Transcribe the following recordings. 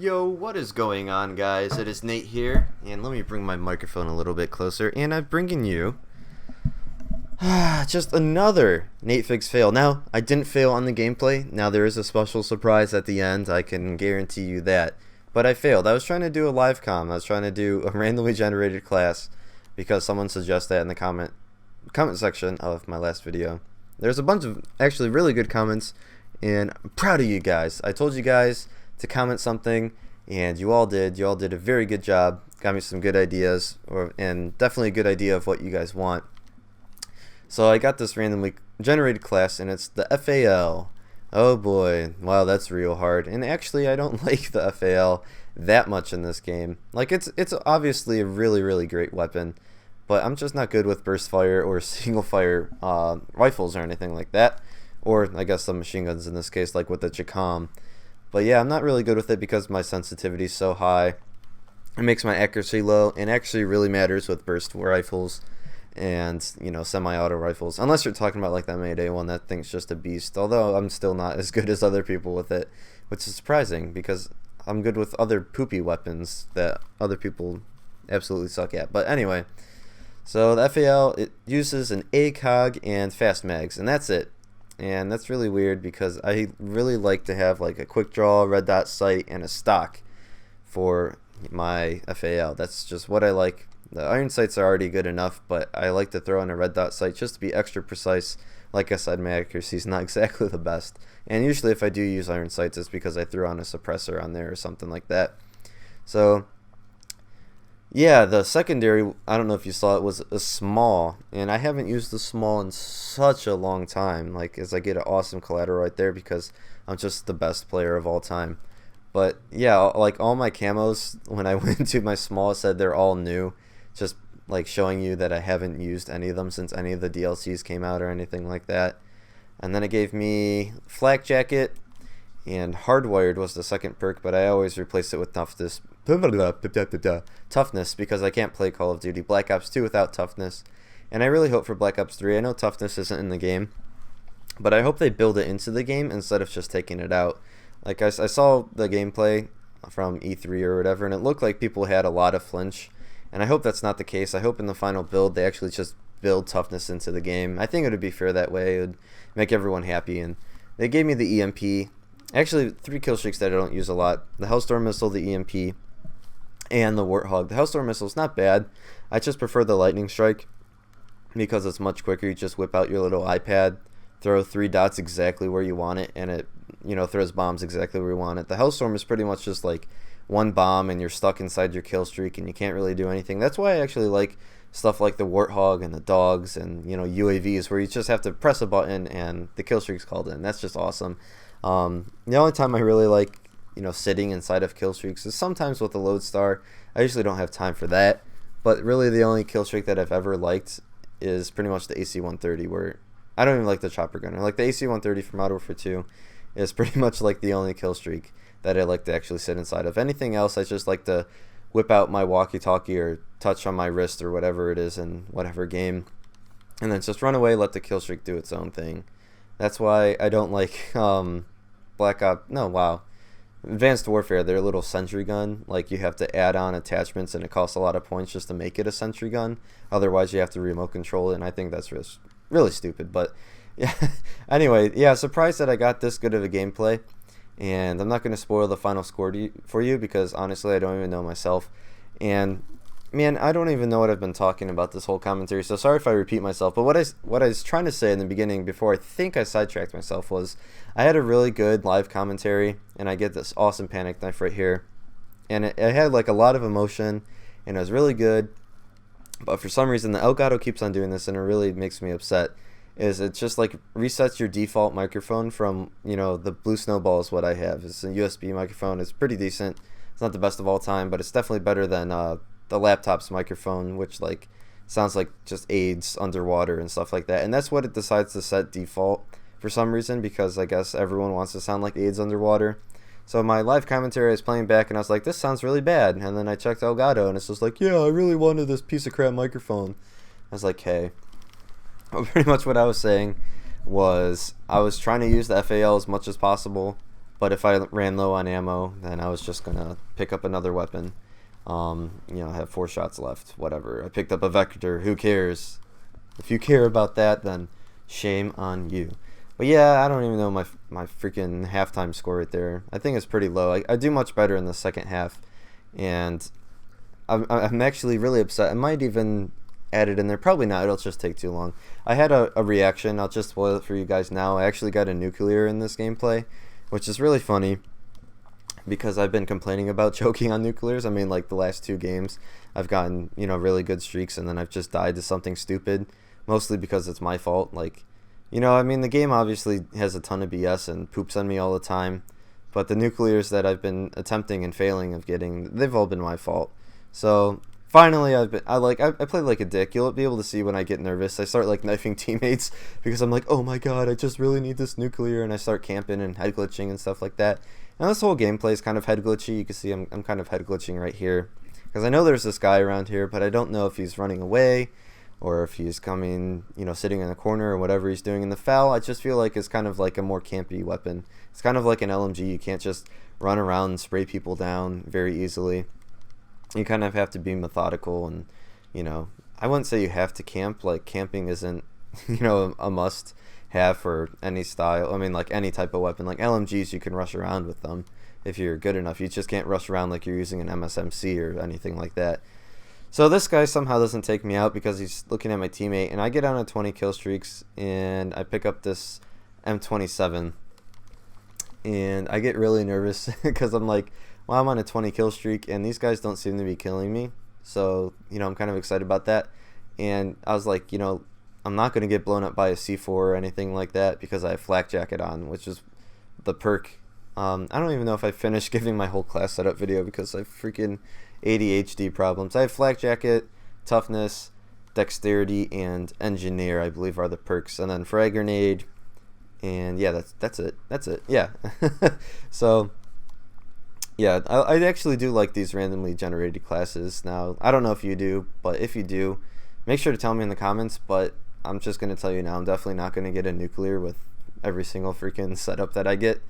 Yo, what is going on, guys? It is Nate here, and let me bring my microphone a little bit closer, and I'm bringing you just another Nate Figs fail. Now, I didn't fail on the gameplay. Now, there is a special surprise at the end, I can guarantee you that. But I failed. I was trying to do a live comm. I was trying to do a randomly generated class because someone suggested that in the comment section of my last video. There's a bunch of actually really good comments, and I'm proud of you guys. I told you guys to comment something, and you all did. You all did a very good job. Got me some good ideas, and definitely a good idea of what you guys want. So I got this randomly generated class, and it's the FAL. Oh boy, wow, that's real hard. And actually, I don't like the FAL that much in this game. Like, it's obviously a really great weapon, but I'm just not good with burst fire or single fire rifles or anything like that. Or I guess some machine guns in this case, like with the Chicom. But yeah, I'm not really good with it because my sensitivity is so high. It makes my accuracy low, and actually really matters with burst rifles and, you know, semi-auto rifles. Unless you're talking about like that Mayday one, that thing's just a beast. Although I'm still not as good as other people with it, which is surprising because I'm good with other poopy weapons that other people absolutely suck at. But anyway, so the FAL, it uses an ACOG and fast mags, and that's it. And that's really weird because I really like to have like a quick draw, red dot sight, and a stock for my FAL. That's just what I like. The iron sights are already good enough, but I like to throw in a red dot sight just to be extra precise. Like I said, my accuracy is not exactly the best. And usually if I do use iron sights, it's because I threw on a suppressor on there or something like that. So yeah, the secondary, I don't know if you saw it, was a small, and I haven't used the small in such a long time, like, as I get an awesome collateral right there because I'm just the best player of all time. But yeah, like all my camos, when I went to my small, said they're all new, just like showing you that I haven't used any of them since any of the DLCs came out or anything like that. And then it gave me flak jacket, and hardwired was the second perk, but I always replaced it with toughness because I can't play Call of Duty Black Ops 2 without toughness. And I really hope for Black Ops 3, I know toughness isn't in the game, but I hope they build it into the game instead of just taking it out. Like I saw the gameplay from E3 or whatever, and it looked like people had a lot of flinch, and I hope that's not the case. I hope in the final build they actually just build toughness into the game. I think it would be fair that way. It would make everyone happy. And they gave me the EMP. Actually, 3 kill streaks that I don't use a lot. The Hellstorm Missile, the EMP, and the Warthog. The Hellstorm Missile is not bad. I just prefer the Lightning Strike because it's much quicker. You just whip out your little iPad, throw 3 dots exactly where you want it, and it, you know, throws bombs exactly where you want it. The Hellstorm is pretty much just like one bomb and you're stuck inside your kill streak and you can't really do anything. That's why I actually like stuff like the Warthog and the Dogs and, you know, UAVs, where you just have to press a button and the kill streak's called in. That's just awesome. The only time I really like, you know, sitting inside of kill streaks is sometimes with the Lodestar. I usually don't have time for that, but really the only kill streak that I've ever liked is pretty much the AC-130, where I don't even like the chopper gunner. Like the AC-130 from Modern Warfare 2 is pretty much like the only kill streak that I like to actually sit inside of. Anything else, I just like to whip out my walkie-talkie or touch on my wrist or whatever it is in whatever game, and then just run away, let the kill streak do its own thing. That's why I don't like Advanced Warfare, their little sentry gun. Like, you have to add on attachments and it costs a lot of points just to make it a sentry gun. Otherwise, you have to remote control it, and I think that's really stupid. But yeah, anyway, yeah, surprised that I got this good of a gameplay. And I'm not going to spoil the final score for you because honestly, I don't even know myself. And man, I don't even know what I've been talking about this whole commentary, so sorry if I repeat myself. But what I was trying to say in the beginning, before I think I sidetracked myself, was I had a really good live commentary, and I get this awesome panic knife right here, and it had like a lot of emotion, and it was really good. But for some reason, the Elgato keeps on doing this, and it really makes me upset. Is it just like resets your default microphone from, you know, the Blue Snowball is what I have. It's a USB microphone. It's pretty decent. It's not the best of all time, but it's definitely better than the laptop's microphone, which like sounds like just AIDS underwater and stuff like that. And that's what it decides to set default for some reason, because I guess everyone wants to sound like AIDS underwater. So my live commentary I was playing back and I was like, this sounds really bad. And then I checked Elgato and it's just like, yeah, I really wanted this piece of crap microphone. I was like, hey. Pretty much what I was saying was I was trying to use the FAL as much as possible, But if I ran low on ammo, then I was just gonna pick up another weapon. I have 4 shots left. Whatever. I picked up a Vector. Who cares? If you care about that, then shame on you. But yeah, I don't even know my freaking halftime score right there. I think it's pretty low. I do much better in the second half, and I'm actually really upset. I might even add it in there. Probably not. It'll just take too long. I had a reaction. I'll just spoil it for you guys now. I actually got a nuclear in this gameplay, which is really funny because I've been complaining about choking on nuclears. I mean, like the last 2 games, I've gotten, really good streaks, and then I've just died to something stupid, mostly because it's my fault. Like, the game obviously has a ton of BS and poops on me all the time, but the nuclears that I've been attempting and failing of getting, they've all been my fault. So finally, I played like a dick. You'll be able to see when I get nervous. I start like knifing teammates because I'm like, oh my god, I just really need this nuclear, and I start camping and head glitching and stuff like that. Now this whole gameplay is kind of head glitchy. You can see I'm kind of head glitching right here because I know there's this guy around here, but I don't know if he's running away or if he's coming, sitting in a corner or whatever he's doing in the FAL. I just feel like it's kind of like a more campy weapon. It's kind of like an LMG. You can't just run around and spray people down very easily. You kind of have to be methodical, and I wouldn't say you have to camp. Like, camping isn't a must have for any style. I mean, like any type of weapon. Like LMGs, you can rush around with them if you're good enough. You just can't rush around like you're using an MSMC or anything like that. So this guy somehow doesn't take me out because he's looking at my teammate, and I get on a 20 kill streaks, and I pick up this M27, and I get really nervous because I'm like, well, I'm on a 20 kill streak, and these guys don't seem to be killing me. So, I'm kind of excited about that. And I was like, I'm not going to get blown up by a C4 or anything like that because I have Flak Jacket on, which is the perk. I don't even know if I finished giving my whole class setup video because I have freaking ADHD problems. I have Flak Jacket, Toughness, Dexterity, and Engineer, I believe, are the perks. And then Frag Grenade, and yeah, that's it. Yeah. So yeah, I actually do like these randomly generated classes. Now, I don't know if you do, but if you do, make sure to tell me in the comments. But I'm just going to tell you now, I'm definitely not going to get a nuclear with every single freaking setup that I get.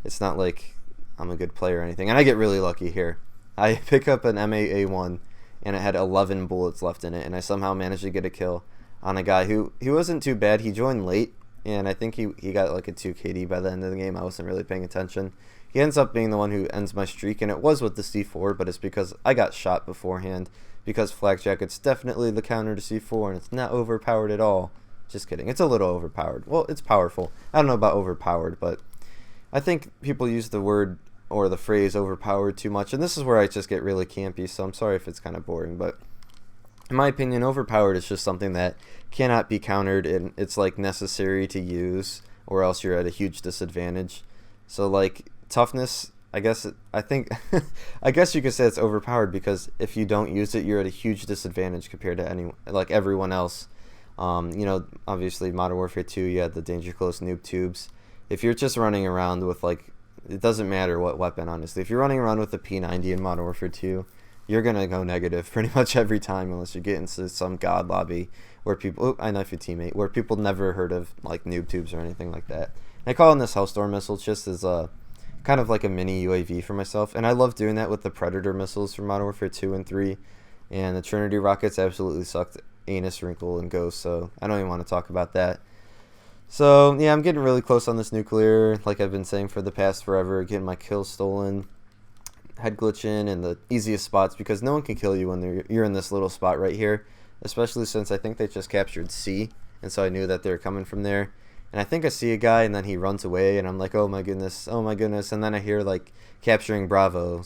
It's not like I'm a good player or anything. And I get really lucky here. I pick up an MAA1, and it had 11 bullets left in it, and I somehow managed to get a kill on a guy who wasn't too bad. He joined late, and I think he got like a 2 KD by the end of the game. I wasn't really paying attention. He ends up being the one who ends my streak, and it was with the C4, but it's because I got shot beforehand, because Flak Jacket's definitely the counter to C4, and it's not overpowered at all. Just kidding. It's a little overpowered. Well, it's powerful. I don't know about overpowered, but I think people use the word or the phrase overpowered too much, and this is where I just get really campy, so I'm sorry if it's kind of boring, but in my opinion, overpowered is just something that cannot be countered, and it's like necessary to use, or else you're at a huge disadvantage. So like Toughness, I guess I guess you could say it's overpowered because if you don't use it, you're at a huge disadvantage compared to everyone else. Obviously Modern Warfare 2, you had the Danger Close noob tubes. If you're just running around with it doesn't matter what weapon, honestly. If you're running around with a P90 in Modern Warfare 2, you're gonna go negative pretty much every time unless you get into some god lobby where people, I knife your teammate, where people never heard of like noob tubes or anything like that. And I call in this Hellstorm missile just as a kind of like a mini UAV for myself, and I love doing that with the Predator missiles from Modern Warfare 2 and 3, and the Trinity rockets absolutely sucked Anus, Wrinkle, and Ghost, so I don't even want to talk about that. So yeah, I'm getting really close on this nuclear, like I've been saying for the past forever, getting my kills stolen, head glitching in the easiest spots because no one can kill you when you're in this little spot right here, especially since I think they just captured C, and so I knew that they were coming from there. And I think I see a guy, and then he runs away, and I'm like, oh my goodness, and then I hear like capturing Bravo,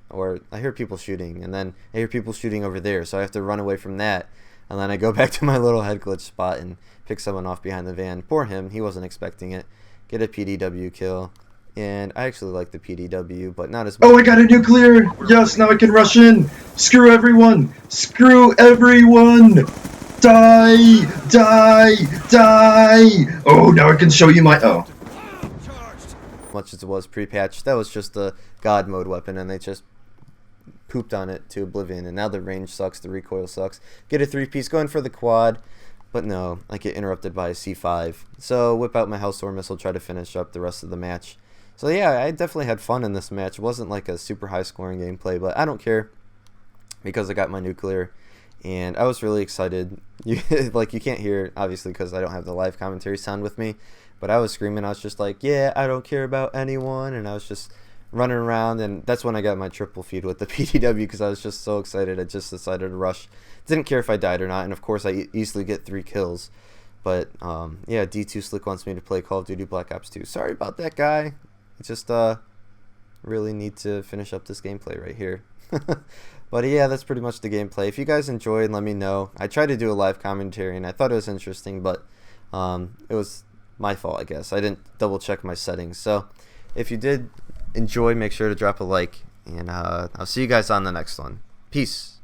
or I hear people shooting, and then I hear people shooting over there, so I have to run away from that, and then I go back to my little head glitch spot and pick someone off behind the van. Poor him, he wasn't expecting it. Get a PDW kill, and I actually like the PDW, but not as much. Oh, I got a nuclear! Yes, now I can rush in! Screw everyone! Screw everyone! Die! Die! Die! Oh, now I can show you my... Oh. Much as it was pre-patched, that was just a god mode weapon, and they just pooped on it to oblivion, and now the range sucks, the recoil sucks. Get a 3-piece, going for the quad, but no, I get interrupted by a C5. So whip out my Hellstorm missile, try to finish up the rest of the match. So yeah, I definitely had fun in this match. It wasn't like a super high scoring gameplay, but I don't care because I got my nuclear, and I was really excited. You like you can't hear it, obviously because I don't have the live commentary sound with me, but I was screaming. I was just like, yeah, I don't care about anyone, and I was just running around, and that's when I got my triple feed with the PDW because I was just so excited. I just decided to rush. Didn't care if I died or not, and of course I easily get 3 kills. But yeah, D2 Slick wants me to play Call of Duty Black Ops 2. Sorry about that, guy. I just really need to finish up this gameplay right here. But yeah, that's pretty much the gameplay. If you guys enjoyed, let me know. I tried to do a live commentary, and I thought it was interesting, but it was my fault, I guess. I didn't double check my settings. So if you did enjoy, make sure to drop a like, and I'll see you guys on the next one. Peace.